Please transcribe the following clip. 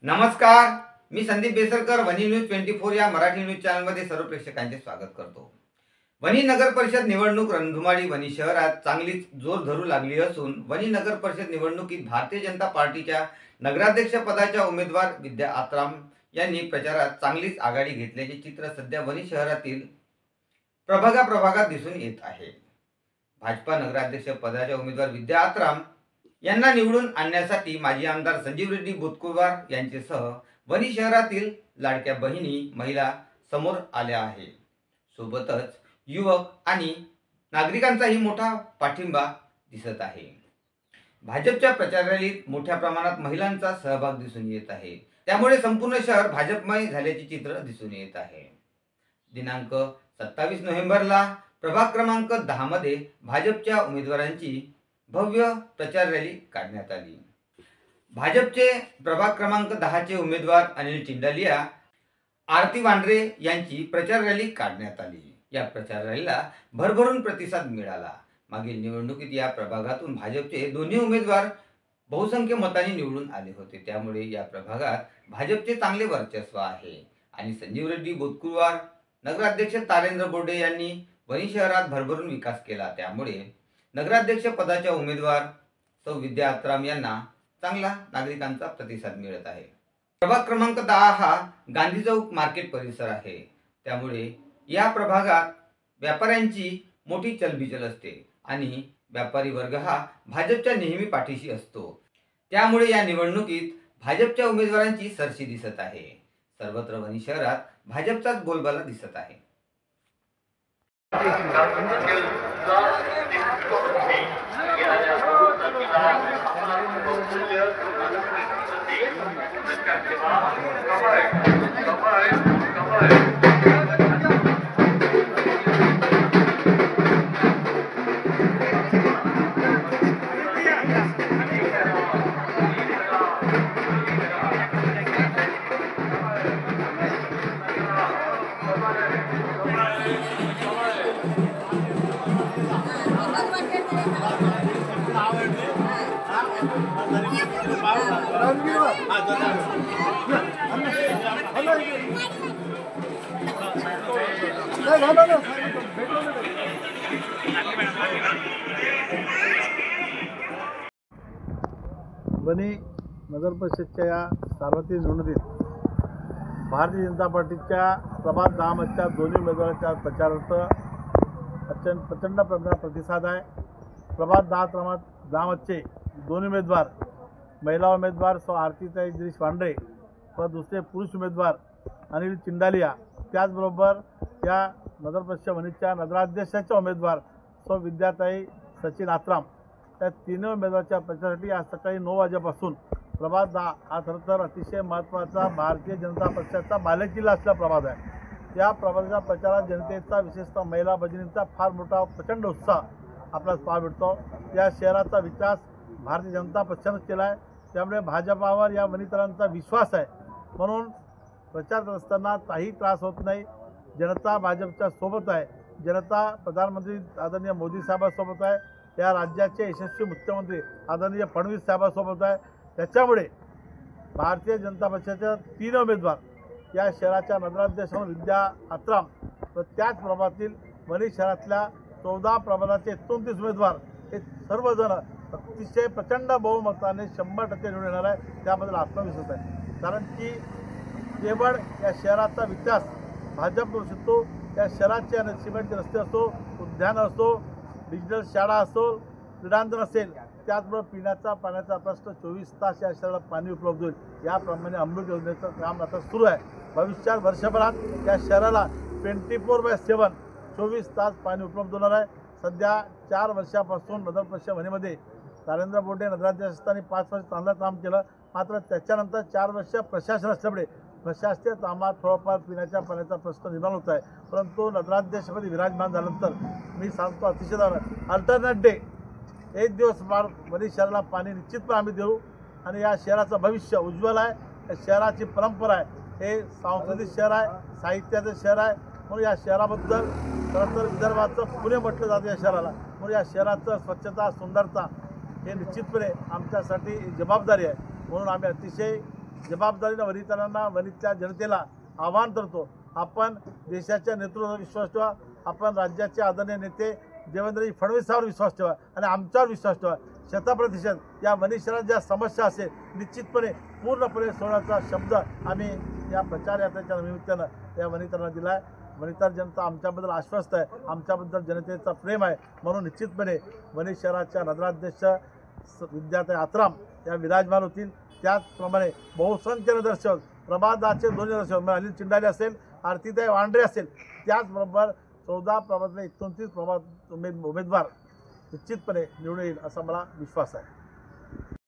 नमस्कार, मी संदीप बेसरकर वनी न्यूज 24 या मराठी न्यूज चॅनलमध्ये सर्व प्रेक्षकांचे स्वागत करतो। वनी नगर परिषद निवडणूक रणधुमाळी वनी शहरात चांगलीच जोर धरू लागली असून वनी नगर परिषद निवडणुकीत भारतीय जनता पार्टीच्या नगराध्यक्ष पदाच्या उमेदवार विद्या आत्राम यांनी प्रचारात चांगलीच आघाडी घेतल्याचे चित्र सध्या वनी शहरातील प्रभागात दिसून येत आहे। भाजपा नगराध्यक्ष पदाच्या उमेदवार विद्या आत्राम यांना निवडून आणण्यासाठी माजी आमदार संजीव रेड्डी बोतकुरवार यांच्यासह वनी शहरातील लाडक्या बहिणी महिला समोर आल्या आहे। सोबतच युवक आणि नागरिकांचाही मोठा पाठिंबा दिसत आहे। भाजपच्या प्रचार रॅलीत मोठ्या प्रमाणात महिलांचा सहभाग दिसून येत आहे, त्यामुळे संपूर्ण शहर भाजपमय झाल्याचे चित्र दिसून येत आहे। दिनांक 27 नोव्हेंबरला प्रभाग क्रमांक 10 मध्ये भाजपच्या उमेदवारांची भव्य प्रचार रॅली काढण्यात आली। भाजपचे प्रभाग क्रमांक 10 चे उमेदवार अनिल चिंडालिया, आरती वांद्रे यांची प्रचार रॅली काढण्यात आली। या प्रचार रॅलीला भरभरून प्रतिसाद मिळाला। मागील निवडणुकीत या प्रभागातून भाजपचे दोन्ही उमेदवार बहुसंख्य मतांनी निवडून आले होते, त्यामुळे या प्रभागात भाजपचे चांगले वर्चस्व आहे आणि संजीव रेड्डी बोतकुरवार नगराध्यक्ष तारेंद्र बोर्डे यांनी वनी शहरात भरभरून विकास केला, त्यामुळे नगराध्यक्ष पदाच्या उमेदवार सौ विद्या आत्राम यांना चांगला नागरिकांचा प्रतिसाद मिळत आहे। प्रभाग क्रमांक 10 हा गांधी चौक मार्केट परिसर आहे, त्यामुळे या प्रभागात व्यापाऱ्यांची मोठी चलबिचल असते आणि व्यापारी वर्ग हा भाजपच्या नेहमी पाठीशी असतो, त्यामुळे या निवडणुकीत भाजपच्या उमेदवारांची सरशी दिसत आहे। सर्वत्र वनी शहरात भाजपचाच बोलबाला दिसत आहे। वनी नगर परिषदच्या या सार्वत्रिक निवडणुकीत भारतीय जनता पार्टीच्या प्रभाग 10 मधच्या दोन्ही उमेदवारांच्या प्रचारार्थ प्रचंड प्रमाणात प्रतिसाद आहे। प्रभाग 10 मधचे दोन्ही उमेदवार महिला उमेदवार सौ आरतीताई गिरीश वांद्रे व दुसरे पुरुष उमेदवार अनिल चिंडालिया, त्याचबरोबर या नगर परिषद वनीच्या नगराध्यक्षाच्या उमेदवार सौ विद्याताई सचिन आत्राम या तिन्ही उमेदवारांच्या प्रचारासाठी आज सकाळी 9 वाजेपासून प्रभाग 10 हा खरं तर अतिशय महत्त्वाचा भारतीय जनता पक्षाचा बालेकिल्ला असलेला प्रभाग आहे। या प्रभागाच्या प्रचारात जनतेचा, विशेषतः महिला भगिनींचा फार मोठा प्रचंड उत्साह आपल्याला पाहायला मिळतो। या शहराचा विकास भारतीय जनता पक्षानेच केला आहे, त्यामुळे भाजपावर या वनीकरांचा विश्वास आहे, म्हणून प्रचार करत असताना काही त्रास होत नाही। जनता भाजपच्या सोबत आहे, जनता प्रधानमंत्री आदरणीय मोदी साहेबांसोबत आहे, या राज्याचे यशस्वी मुख्यमंत्री आदरणीय फडणवीस साहेबांसोबत आहे, त्याच्यामुळे भारतीय जनता पक्षाच्या 3 उमेदवार या शहराच्या नगराध्यक्ष विद्या आत्राम व त्याच प्रभागातील वनी शहरातल्या 14 प्रभागाचे 29 उमेदवार हे सर्वजण अतिशय प्रचंड बहुमताने 100% निवडून येणार आहे। त्याबद्दल आत्मविश्वास आहे, कारण की केवळ या शहराचा विकास भाजप करू शकतो। या शहराचे सिमेंटचे रस्ते असो, उद्यान असो, डिजिटल शाळा असो, क्रीडांगण असेल, त्याचबरोबर पिण्याचा पाण्याचा प्रश्न 24 तास या शहराला पाणी उपलब्ध होईल, याप्रमाणे अमृत योजनेचं काम आता सुरू आहे। भविष्यात वर्षभरात या शहराला 24/7 24 तास पाणी उपलब्ध होणार आहे। सध्या 4 वर्षापासून नगर परिषद वनीमध्ये तारेंद्र बोर्डे नगराध्यक्ष असताना 5 वर्ष चांगलं काम केलं, मात्र त्याच्यानंतर 4 वर्ष प्रशासन असल्यामुळे प्रशासकीय कामात थोडाफार पिण्याच्या पाण्याचा प्रश्न निर्माण होत आहे। परंतु नगराध्यक्षपदी विराजमान झाल्यानंतर मी सांगतो अतिशय अल्टरनेट डे एक दिवस वनी शहराला पाणी निश्चितपणे आम्ही देऊ आणि या शहराचं भविष्य उज्ज्वल आहे। या शहराची परंपरा आहे, हे सांस्कृतिक शहर आहे, साहित्याचं शहर आहे, म्हणून या शहराबद्दल खरं तर विदर्भाचं पुणे म्हटलं जातं या शहराला, म्हणून या शहराचं स्वच्छता, सुंदरता हे निश्चितपणे आमच्यासाठी जबाबदारी आहे। म्हणून आम्ही अतिशय जबाबदारीनं वनितांना वनितल्या जनतेला आवाहन करतो, आपण देशाच्या नेतृत्वावर विश्वास ठेवा, आपण राज्याचे आदरणीय नेते देवेंद्रजी फडणवीसांवर विश्वास ठेवा आणि आमच्यावर विश्वास ठेवा. 100% या वनी शहरात ज्या समस्या असेल निश्चितपणे पूर्णपणे सोडण्याचा शब्द आम्ही या प्रचार यात्रेच्या निमित्तानं या वनितांना दिला आहे. वनितार जनता आमच्याबद्दल आश्वस्त आहे, आमच्याबद्दल जनतेचं प्रेम आहे, म्हणून निश्चितपणे वनी शहराच्या नगराध्यक्ष विद्याताई आत्राम या विराजमान होतील. त्याचप्रमाणे बहुसंख्य नगरसेवक, प्रभादाचे दोन्ही नगरसेवक अनिल चिंडाले असेल, आरतीताई वांड्रे असेल, त्याचबरोबर 14 प्रभागातले 29 उमेदवार निश्चितपणे निवडून येईल असा मला विश्वास आहे.